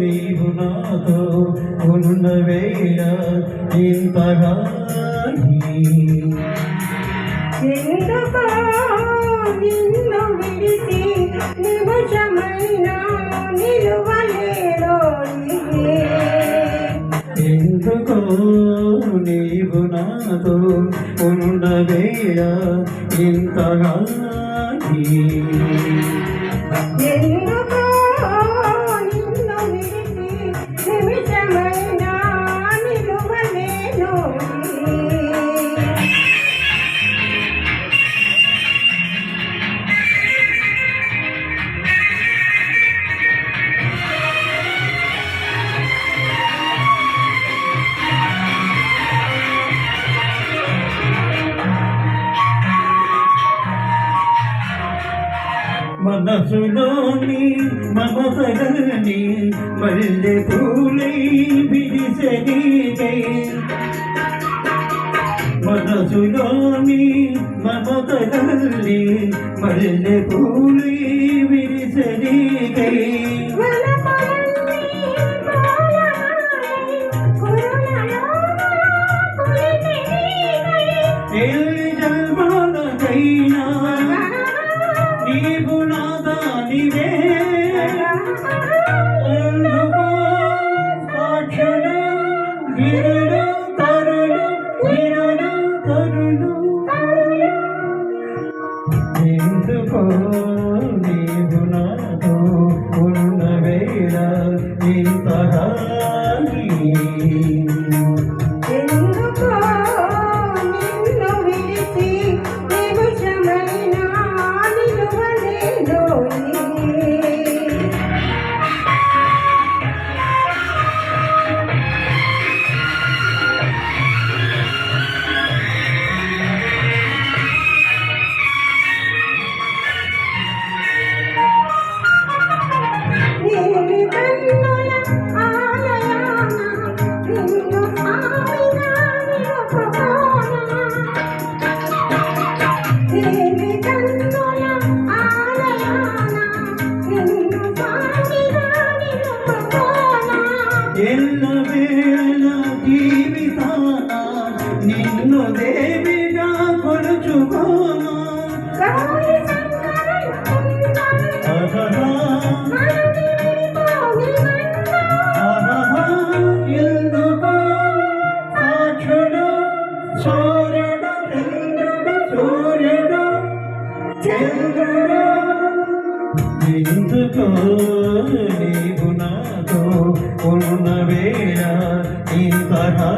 నీవు నాతో ఉన్న వేళ ఇంతగా ఎందుకో నిన్ను విడిచి నిమిషమైనా నిలువలేదో ఎందుకో నీవు నాతో ఉన్న వేళ ఇంతగా ఎందుకో నిన్ను విడిచి నిమిషమైనా నిలువలేదో మనసులోని మమతలని మల్లె పూలై విరిసెనీకై మనసులోని మమతలని మల్లె పూలై విరిసెనీకై జన్మాలకైనా నీవు నాదానివే అందుకో సాక్షులు గిరులు తరులు గిరులు తరులు ఎందుకో నీవు నాతో ఉన్న వేళ ఇంతగా ఎల్లవేళ జీవితాన నిన్ను దేవిగా కొలుచుకోనా ఎందుకో సాక్షుడు సూర్యుడు చంద్రుడు సూర్యుడు చంద్రుడు ఎందుకో నీవు నాతో ఉన్న వేళ ఇంతగా